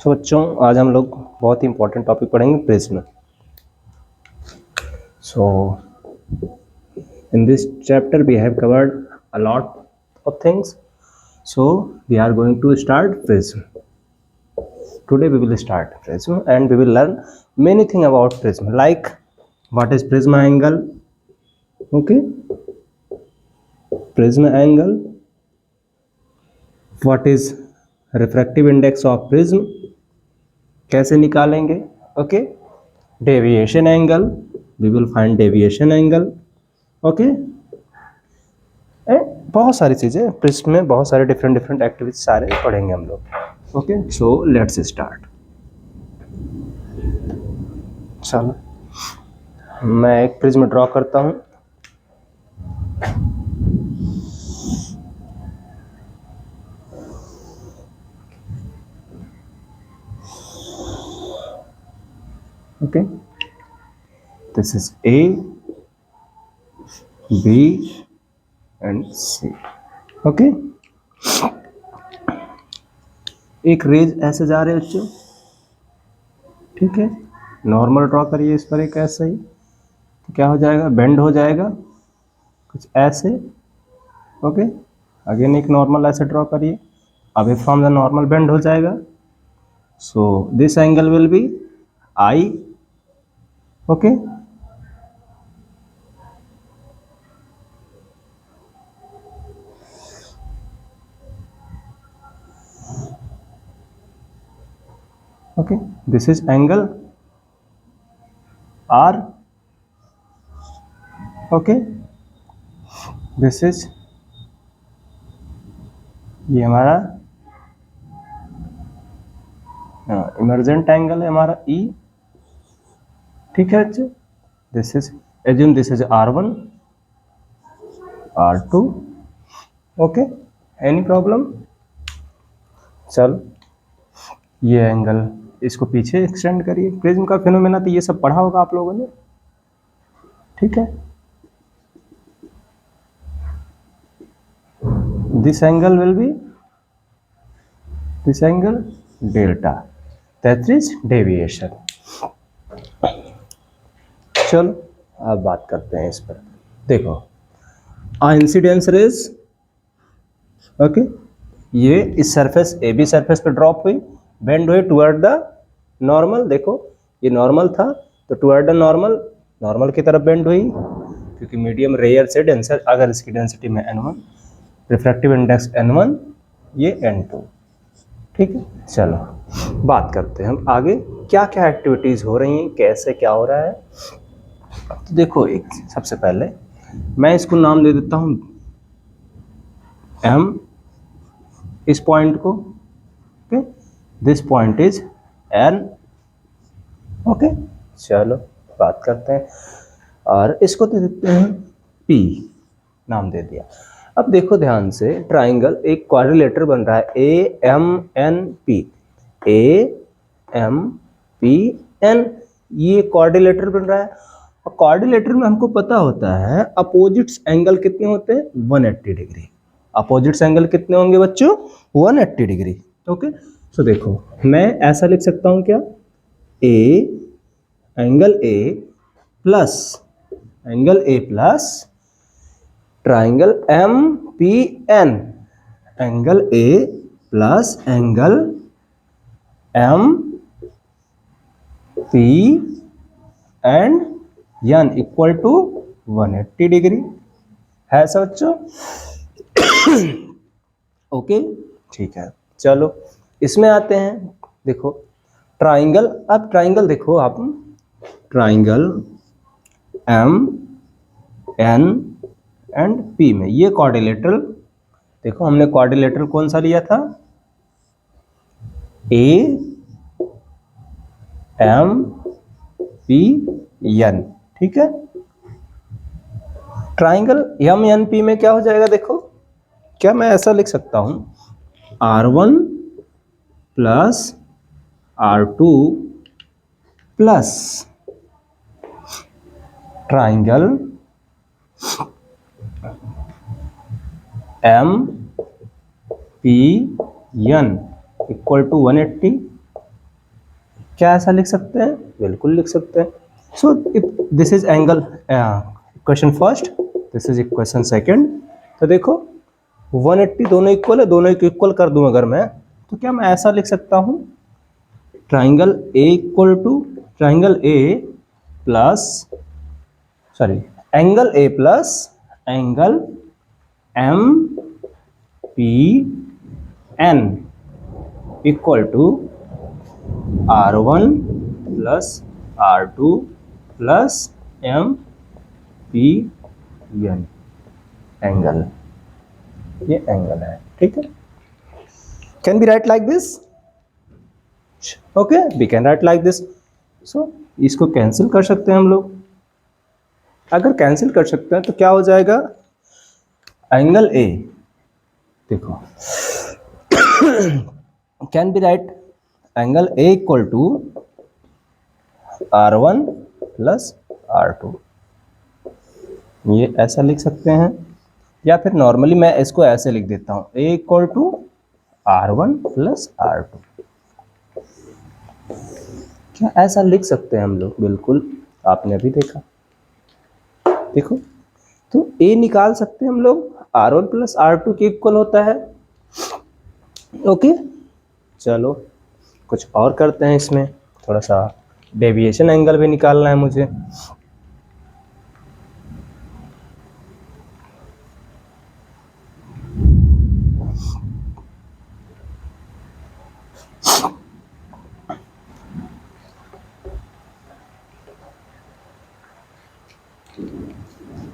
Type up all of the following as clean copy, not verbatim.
तो बच्चों आज हम लोग बहुत ही इंपॉर्टेंट टॉपिक पढ़ेंगे prism. So in this chapter we have covered a lot of things, so we are going to start prism. Today we will start prism and we will learn many things about prism, like what is prism angle, okay, prism angle, what is refractive index of prism, कैसे निकालेंगे, okay, deviation angle, we will find deviation angle, okay, बहुत सारी चीज़ें prism में, बहुत सारे different different activities सारे पढ़ेंगे हम लोग। Okay, so let's start. चलो मैं एक प्रिज्म ड्रॉ करता हूँ। Okay, this is A, B and C. Okay, एक रेज ऐसे जा रहे बच्चों, ठीक है, नॉर्मल ड्रॉ करिए इस पर एक ऐसे ही, तो क्या हो जाएगा, बेंड हो जाएगा कुछ ऐसे। ओके, अगेन एक नॉर्मल ऐसे ड्रॉ करिए, away from the normal bend हो जाएगा, so this angle will be i. Okay, okay, this is angle R, okay, this is, ये हमारा इमर्जेंट एंगल है हमारा E, ठीक है बच्चों। This is, assume this is R1, R2, okay, any problem. चल ये एंगल, इसको पीछे एक्सटेंड करिए। प्रिज्म का फिनोमेना तो ये सब पढ़ा होगा आप लोगों ने, ठीक है। This angle will B, this angle delta, that is deviation. चलो अब बात करते हैं इस पर। देखो, इंसिडेंस रेज, ओके, ये इस सरफेस ए बी सरफेस पे ड्रॉप हुई, बेंड हुई टुवर्ड द नॉर्मल। देखो ये नॉर्मल था तो टुवर्ड द नॉर्मल, नॉर्मल की तरफ बेंड हुई, क्योंकि मीडियम रेयर से डेंसर, अगर इसकी डेंसिटी में n1, रिफ्रैक्टिव इंडेक्स n1, ये n2, ठीक है। चलो बात करते हैं हम आगे क्या क्या एक्टिविटीज़ हो रही हैं, कैसे क्या हो रहा है। तो देखो, एक सबसे पहले मैं इसको नाम दे देता हूँ M, इस पॉइंट को, okay, this point is N, okay. चलो बात करते हैं, और इसको दे देते हैं P, नाम दे दिया। अब देखो ध्यान से, ट्राइंगल एक क्वाड्रिलेटरल बन रहा है, AMNP, AMPN, ये क्वाड्रिलेटरल बन रहा है। और क्वाड्रिलेटरल में हमको पता होता है अपोजिट्स एंगल कितने होते हैं, 180 डिग्री। अपोजिट्स एंगल कितने होंगे बच्चों, 180 डिग्री, ओके। सो देखो मैं ऐसा लिख सकता हूँ क्या, angle A plus triangle MPN, angle A plus angle MPN equal to 180 degree है सब बच्चों, ओके, ठीक है। चलो इसमें आते हैं। देखो ट्राइंगल, अब ट्राइंगल देखो आप, ट्राइंगल MN एंड P में ये क्वाड्रिलेटरल, देखो हमने क्वाड्रिलेटरल कौन सा लिया था, AMPN, ठीक है। ट्राइंगल MNP में क्या हो जाएगा, देखो क्या मैं ऐसा लिख सकता हूं, R1 plus R2 plus triangle MPN equal to 180, क्या ऐसा लिख सकते हैं? बिल्कुल लिख सकते हैं। So this is angle equation first, this is equation second. तो देखो 180 दोनों इक्वल है, दोनों को इक्वल कर दूं अगर मैं, तो क्या मैं ऐसा लिख सकता हूं, triangle A equal to triangle A plus sorry angle A plus angle M P N equal to R1 plus R2 plus M P N angle, ये एंगल है, ठीक है। Can be right like this, okay, we can write like this. So इसको cancel कर सकते हैं हम लोग। अगर कैंसिल कर सकते हैं तो क्या हो जाएगा, एंगल ए, देखो can be right angle a equal to R1 plus R2, ये ऐसा लिख सकते हैं, या फिर नॉर्मली मैं इसको ऐसे लिख देता हूं, ए equal to R1 plus R2, क्या ऐसा लिख सकते हैं हम लोग? बिल्कुल, आपने अभी देखा, देखो तो ए निकाल सकते हैं हम लोग, R1 प्लस R2 के इक्वल होता है, ओके। चलो कुछ और करते हैं, इसमें थोड़ा सा डेविएशन एंगल भी निकालना है मुझे।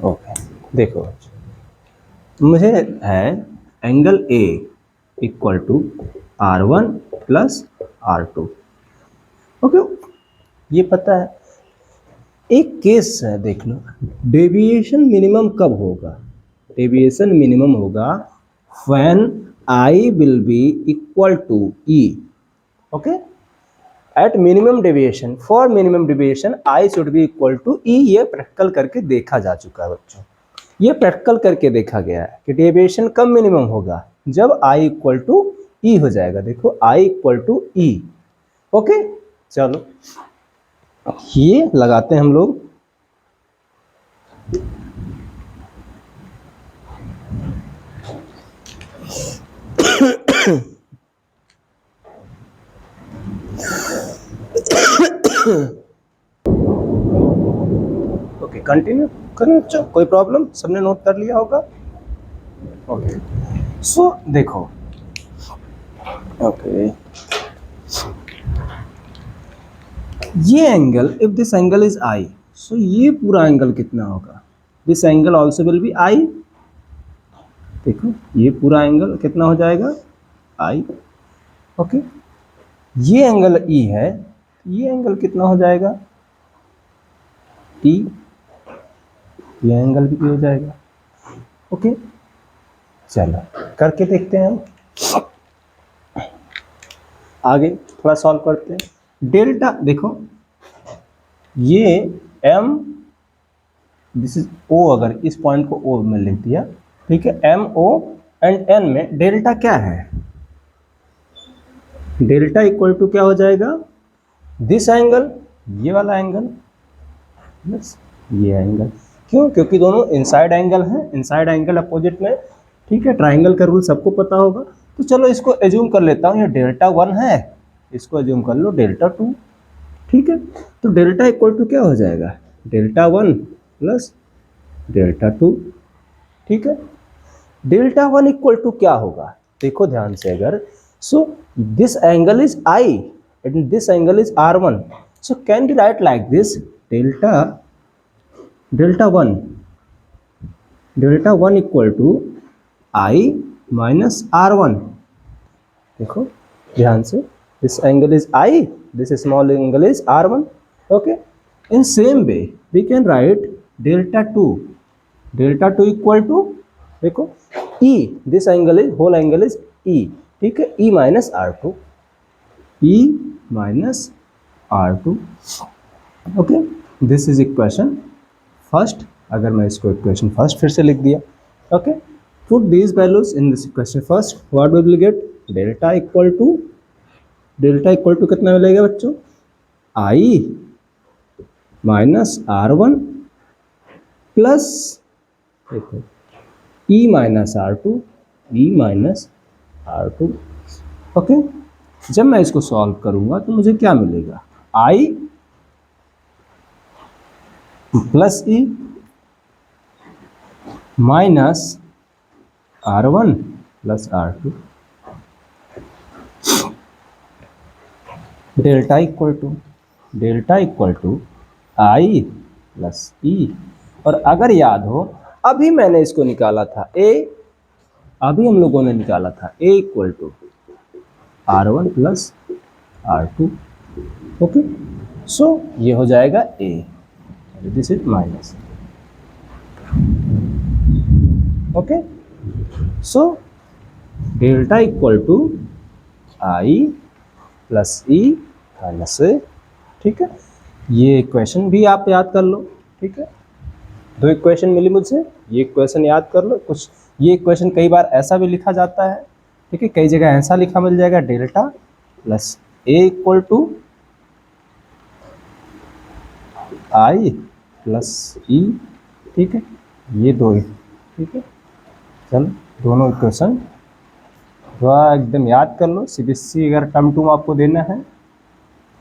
ओके, देखो मुझे है angle a equal to R1 plus R2, okay. ये पता है, एक केस है, देख लो, डेविएशन मिनिमम कब होगा? डेविएशन मिनिमम होगा when I will be equal to E, okay. At minimum deviation, for minimum deviation I should be equal to E, ये प्रैक्टिकल करके देखा जा चुका है बच्चों, ये प्रैक्टिकल करके देखा गया है कि डेविएशन कब मिनिमम होगा, जब I इक्वल टू E हो जाएगा। देखो I equal to E, okay. चलो ये लगाते हैं हम लोग, ओके कंटिन्यू करें बच्चों, कोई प्रॉब्लम? सबने नोट कर लिया होगा, ओके। सो देखो, ओके, ये angle, if this angle is I, सो ये पूरा एंगल कितना होगा? This angle also will be I, देखो ये पूरा एंगल कितना हो जाएगा, I, ओके। ये एंगल E है, ये एंगल कितना हो जाएगा, T, ये एंगल भी E हो जाएगा, ओके। चलो करके देखते हैं हम, आगे थोड़ा सॉल्व करते हैं। डेल्टा देखो, ये M, दिस इज O, अगर इस पॉइंट को O में लिख दिया, ठीक है, M O एंड N में डेल्टा क्या है? डेल्टा इक्वल टू क्या हो जाएगा, दिस एंगल, ये वाला एंगल प्लस ये एंगल। क्यों? क्योंकि दोनों इनसाइड एंगल हैं, इनसाइड एंगल अपोजिट में, ठीक है। ट्राइंगल का रूल सबको पता होगा, तो चलो इसको एज्यूम कर लेता हूँ, ये डेल्टा 1 है, इसको एज्यूम कर लो डेल्टा 2, ठीक है। तो डेल्टा इक्वल टू क्या हो जाएगा, डेल्टा 1 प्लस डेल्टा 2, ठीक है। डेल्टा 1 इक्वल टू क्या होगा, देखो ध्यान से, अगर so this angle is I and this angle is R1, so can be right like this, delta 1 equal to I minus R1, देखो ध्यान से, this angle is I, this small angle is R1, okay. In same way we can write delta 2 equal to, देखो E, this angle is, whole angle is E, ठीक है, E minus R2, E minus R2, okay. This is equation first, अगर मैं इसको equation first फिर से लिख दिया, okay. Put these values in this equation first, what will we get, delta equal to कितना मिलेगा बच्चों, आई माइनस R1 प्लस देखो E minus R2, E minus R2। Okay, जब मैं इसको सॉल्व करूंगा तो मुझे क्या मिलेगा, I plus E minus R1 plus R2, delta equal to I plus E. और अगर याद हो, अभी मैंने इसको निकाला था ए, अभी हम लोगों ने निकाला था A equal to R1 plus R2। Okay, so ये हो जाएगा A, this is minus. Okay, so delta equal to I plus E minus A. ठीक है, ये इक्वेशन भी आप याद कर लो। ठीक है, दो इक्वेशन मिली मुझसे, ये इक्वेशन याद कर लो। कुछ ये इक्वेशन कई बार ऐसा भी लिखा जाता है, ठीक है, कई जगह ऐसा लिखा मिल जाएगा, delta plus A equal to I plus E. ठीक है, ये दो ही। ठीक है, चलो दोनों इक्वेशन थोड़ा एकदम याद कर लो। CBSE अगर टर्म टू आपको देना है,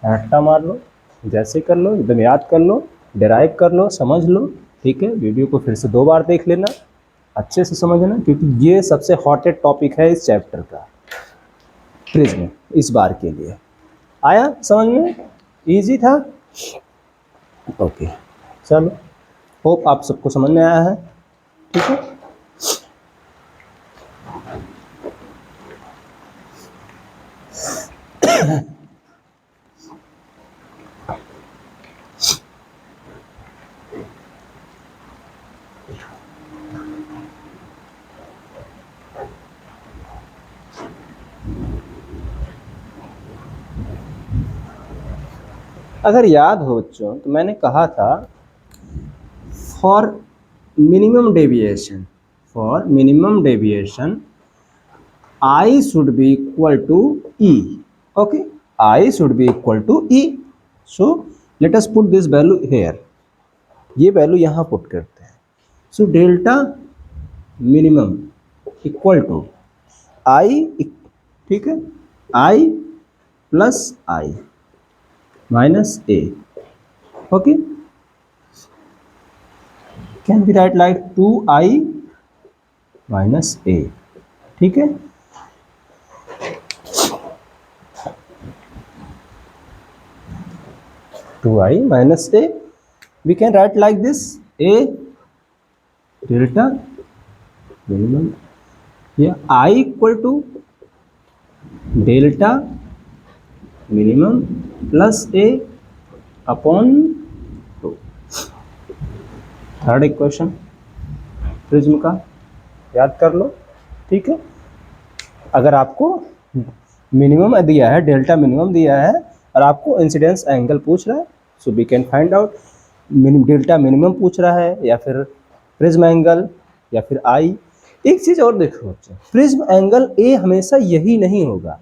रट्टा मार लो, जैसे कर लो, एकदम याद कर लो, डिराइव कर लो, समझ लो। ठीक है, वीडियो को फिर से 2 बार देख लेना, अच्छे से समझना, क्योंकि ये सबसे हॉटेड टॉपिक है इस चैप्टर का, प्रिज्म, इस बार के लिए। आया समझ में? इजी था? ओके, चलो, होप आप सबको समझ में आया है। ठीक है, अगर याद हो बच्चों तो मैंने कहा था for minimum deviation I should be equal to E. Okay, I should be equal to E. So let us put this value here. ये वैल्यू यहाँ पुट करते हैं। So delta minimum equal to I, ठीक है, I plus I minus A। Okay, can be right like 2I minus A। ठीक है, two I minus A, we can write like this, A delta minimum, या I equal to delta minimum plus A upon 2। Third equation prism का याद कर लो। ठीक है, अगर आपको मिनिमम दिया है, डेल्टा मिनिमम दिया है और आपको इंसिडेंस एंगल पूछ रहा है, so we can find out delta minimum पूछ रहा है या फिर प्रिज्म एंगल या फिर आई। एक चीज़ और देखो बच्चों, प्रिज्म एंगल ए हमेशा यही नहीं होगा।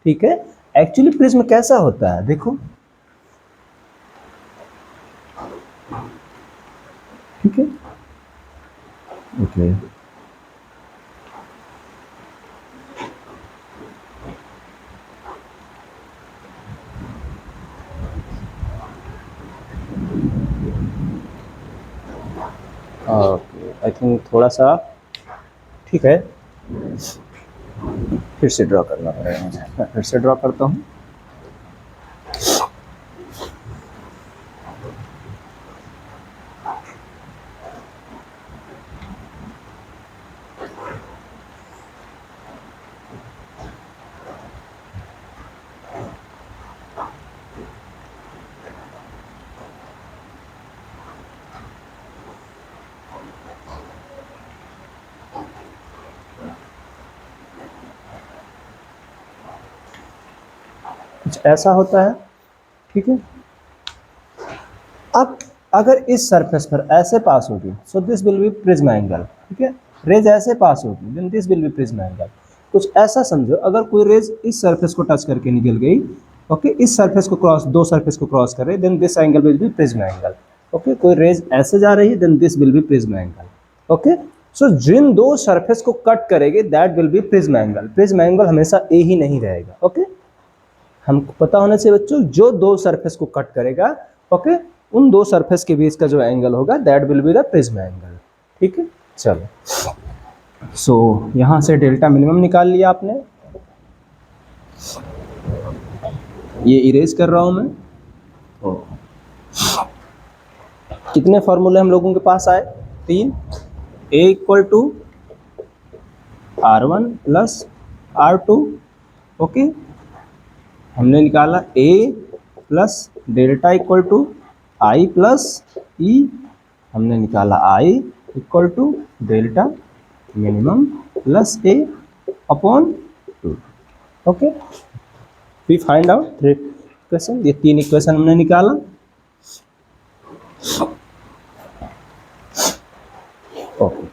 ठीक है, एक्चुअली प्रिज्म कैसा होता है देखो। ठीक है, ओके, आई थिंक थोड़ा सा ठीक है, फिर से ड्रॉ करना पड़ेगा मुझे। मैं फिर से ड्रॉ करता हूँ। कुछ ऐसा होता है। ठीक है, अब अगर इस सरफेस पर ऐसे पास होगी, so this will be prism angle. ठीक है, रेज ऐसे पास होगी, then this will be prism angle. कुछ ऐसा समझो, अगर कोई रेज इस सरफेस को टच करके निकल गई ओके, इस सरफेस को क्रॉस, दो सरफेस को क्रॉस कर रहे हैं, then this angle will be prism angle. Okay, कोई रेज ऐसे जा रही है, then this will be prism angle. Okay, so जिन दो सरफेस को कट करेंगे that will be prism angle. Prism angle हमेशा ए ही नहीं रहेगा। ओके, हमको पता होना चाहिए बच्चों, जो दो सरफेस को कट करेगा, ओके, उन दो सरफेस के बीच का जो एंगल होगा that will be the prism angle. ठीक है, चलो, सो यहां से डेल्टा मिनिमम निकाल लिया आपने। ये इरेज कर रहा हूं मैं। कितने फॉर्मूले हम लोगों के पास आए? 3। A equal to R1 plus R2। Okay, हमने निकाला A plus delta equal to I plus E. हमने निकाला I equal to delta minimum plus A upon 2। Okay, we find out 3 equation. ये 3 इक्वेशन हमने निकाला। Okay,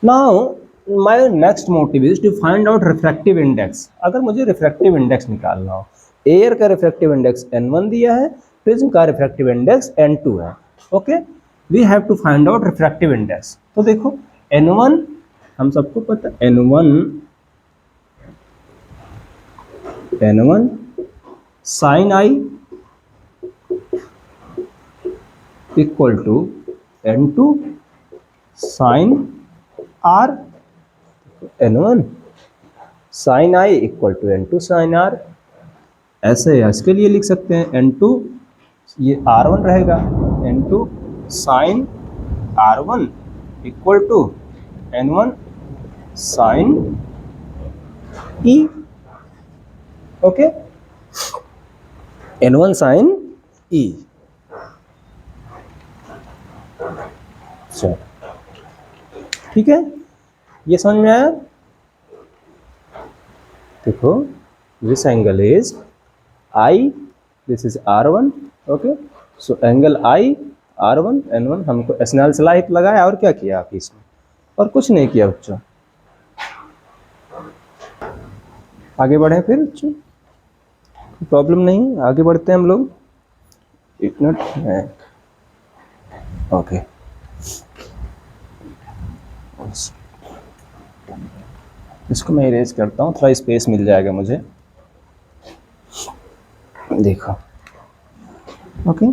now my next motive is to find out refractive index. अगर मुझे refractive index निकालना हो, air का रिफ्रैक्टिव इंडेक्स n1 दिया है, प्रिज्म का रिफ्रैक्टिव इंडेक्स n2 है। Okay, we have to find out refractive index. तो देखो n1 हम सबको पता, n1 sine i equal to n2 sine r. n1 sine i equal to n2 sine r. ऐसे इसके लिए लिख सकते हैं n2, ये r1 रहेगा, n2 sine r1 equal to n1 sine e। Okay, n1 sine e। चलो, ठीक है, ये समझ में आया? देखो, this angle is I, this is R1। Okay, so angle I R1 N1 हमको स्नेल ला लगाया और क्या किया आप इसमें, और कुछ नहीं किया बच्चों। आगे बढ़े फिर बच्चों, प्रॉब्लम नहीं, आगे बढ़ते हैं हम लोग। एक मिनट है। ओके, इसको मैं इरेज करता हूँ, थोड़ा स्पेस मिल जाएगा मुझे। देखो, okay,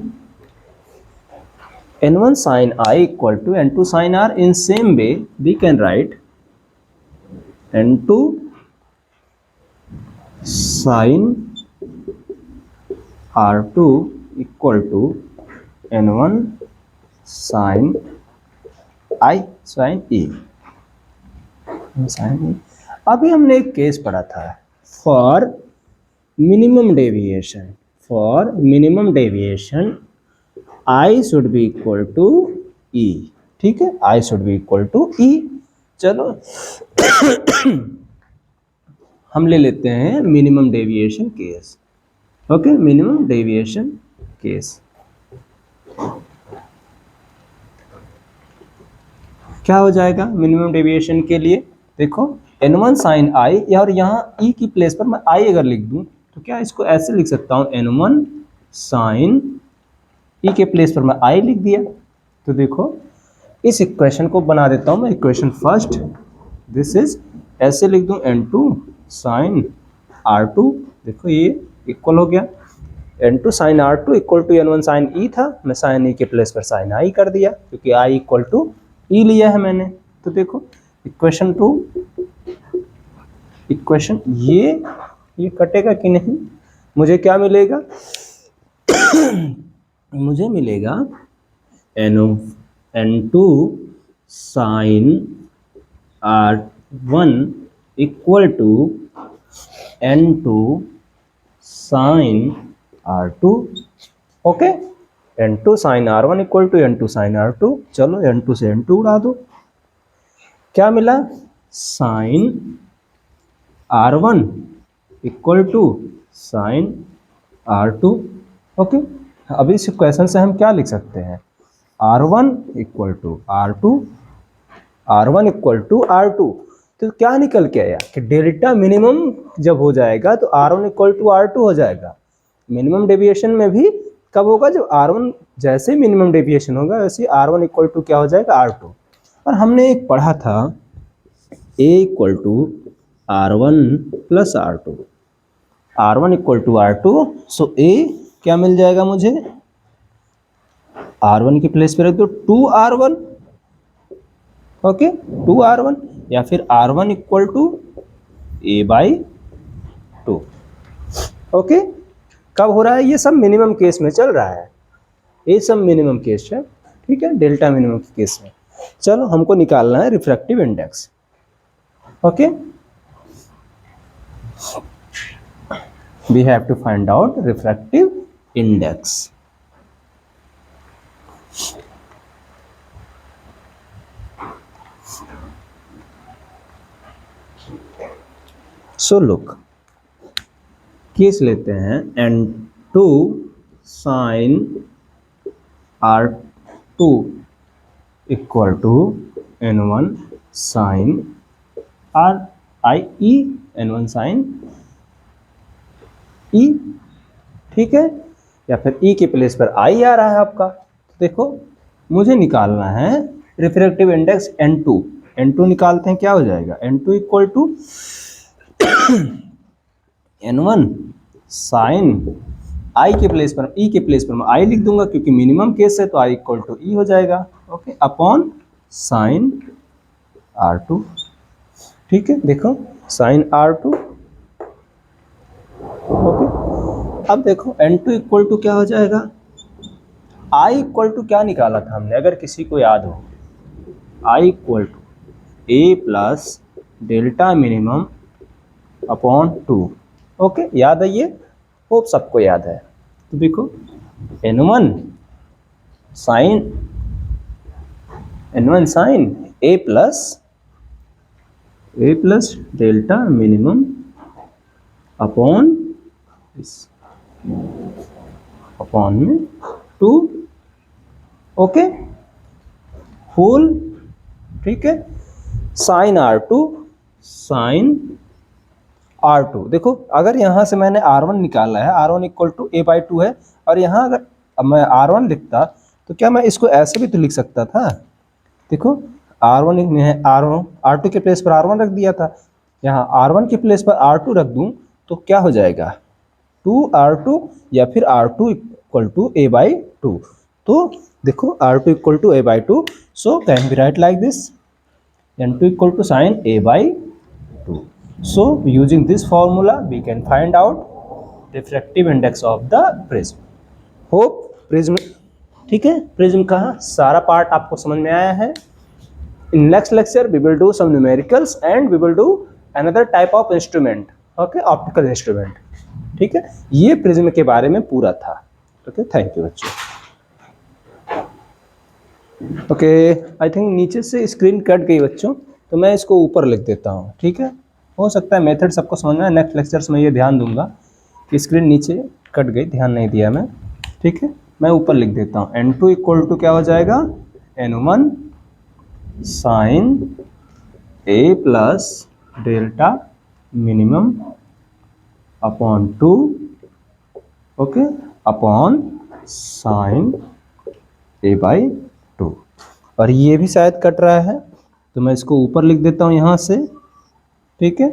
n1 sin I equal to n2 sin R। In same way we can write n2 sin R2 equal to n1 sin I sin E। अभी हमने एक केस पढ़ा था, for minimum deviation, for minimum deviation I should be equal to E। ठीक है, I should be equal to E। चलो हम ले लेते हैं minimum deviation case. Okay, minimum deviation case क्या हो जाएगा मिनिमम डेविएशन के लिए? देखो, n1 साइन आई, और यहाँ e की प्लेस पर मैं i अगर लिख दूं तो क्या इसको ऐसे लिख सकता हूँ, n1 साइन e के प्लेस पर मैं i लिख दिया। तो देखो, इस इक्वेशन को बना देता हूँ मैं इक्वेशन फर्स्ट। दिस इज, ऐसे लिख दूँ n2 साइन r2। देखो ये इक्वल हो गया, n2 sine r2 equal to n1 sine e था, मैं साइन e के प्लेस पर साइन i कर दिया क्योंकि i इक्वल टू e लिया है मैंने। तो देखो इक्वेशन 2, इक्वेशन ये कटेगा कि नहीं? मुझे क्या मिलेगा? मुझे मिलेगा n2 sine r1 equal to n2 sine r2। Okay, n2 sine r1 equal to n2 sine r2। चलो n2 से n2 उड़ा दो, क्या मिला? Sine r1 equal to sine r2। ओके, अभी इस क्वेश्चन से हम क्या लिख सकते हैं? r1 equal to r2, r1 equal to r2। तो क्या निकल के आया कि डेल्टा मिनिमम जब हो जाएगा तो r1 इक्वल टू r2 हो जाएगा। मिनिमम डेविएशन में भी कब होगा, जब R1 जैसे मिनिमम डेविएशन होगा वैसे R1 इक्वल टू क्या हो जाएगा, R2। और हमने एक पढ़ा था A equal to R1 plus R2, R1 equal to R2, so A क्या मिल जाएगा मुझे, R1 की प्लेस पे रख दो 2R1, ओके 2R1, या फिर R1 equal to A/2, okay. कब हो रहा है, ये सब मिनिमम केस में चल रहा है, ये सब मिनिमम केस है, ठीक है, डेल्टा मिनिमम के केस में। चलो हमको निकालना है refractive index, okay, we have to find out refractive index. So look, case लेते हैं N2 sin R2 equal to N1 sin RIE, N1 sin E, ठीक है, या फिर E के प्लेस पर I आ रहा है आपका। देखो मुझे निकालना है रिफ्रैक्टिव इंडेक्स N2, N2 निकालते हैं, क्या हो जाएगा, N2 equal to N1 sine I के प्लेस पर, E के प्लेस पर मैं I लिख दूंगा क्योंकि मिनिमम केस है, तो I इक्वल टू E हो जाएगा, ओके, अपॉन साइन R2, ठीक है, देखो साइन R2, ओके। अब देखो N2 इक्वल टू क्या हो जाएगा, I इक्वल टू क्या निकाला था हमने, अगर किसी को याद हो, I equal to A plus delta minimum upon 2, okay, याद है ये, होप सबको याद है। तो देखो N1 sine A plus delta minimum upon में 2, ओके, होल, ठीक है, साइन R2, देखो अगर यहाँ से मैंने R1 निकाला है, R1 इक्वल टू A/2 है, और यहाँ अगर मैं R1 लिखता तो क्या मैं इसको ऐसे भी तो लिख सकता था, देखो R2 के प्लेस पर R1 रख दिया था, यहाँ R1 के प्लेस पर R2 रख दूँ तो क्या हो जाएगा 2R2, या फिर R2 इक्वल टू A/2, तो देखो R2 equal to A/2, so can be right like this, N2 equal to sine A/2। So using this formula we can find out refractive index of the prism. Hope prism, ठीक है, prism का सारा part आपको समझ में आया है। In next lecture we will do some numericals and we will do another type of instrument, okay, optical instrument, ठीक है, ये prism के बारे में पूरा था, ओके, थैंक यू बच्चों। ओके, आई थिंक नीचे से स्क्रीन कट गई बच्चों, तो मैं इसको ऊपर लिख देता हूँ, ठीक है, हो सकता है मेथड सबको समझ में आए, नेक्स्ट लेक्चर्स में ये ध्यान दूंगा कि स्क्रीन नीचे कट गई, ध्यान नहीं दिया मैं, ठीक है, मैं ऊपर लिख देता हूँ, N2 इक्वल टू क्या हो जाएगा, N1 sine A plus delta minimum upon 2, okay, upon sine A/2, और ये भी शायद कट रहा है तो मैं इसको ऊपर लिख देता हूँ यहाँ से, ठीक है,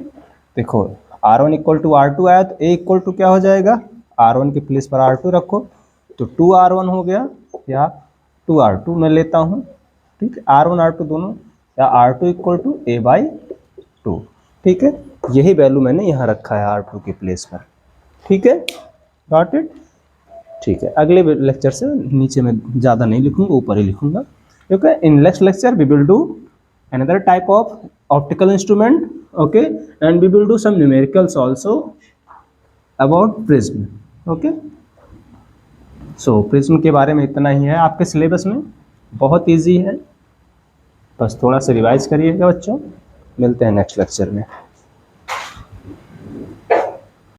देखो R1 इक्वल टू R2 आया तो A इक्वल टू क्या हो जाएगा, R1 के प्लेस पर R2 रखो तो 2R1 हो गया, या 2R2 मैं लेता हूँ, ठीक है, R1 R2 दोनों, या R2 इक्वल टू A/2, ठीक है, यही वैल्यू मैंने यहाँ रखा है R2 के प्लेस पर, ठीक है, गॉट इट, ठीक है। अगले लेक्चर से नीचे में ज़्यादा नहीं लिखूँगा, ऊपर ही लिखूँगा, क्योंकि in next lecture we will do another type of optical instrument, okay, and we will do some numericals also about prism, okay, so prism के बारे में इतना ही है आपके सिलेबस में, बहुत इजी है, बस थोड़ा सा रिवाइज करिएगा बच्चों, मिलते हैं नेक्स्ट लेक्चर में।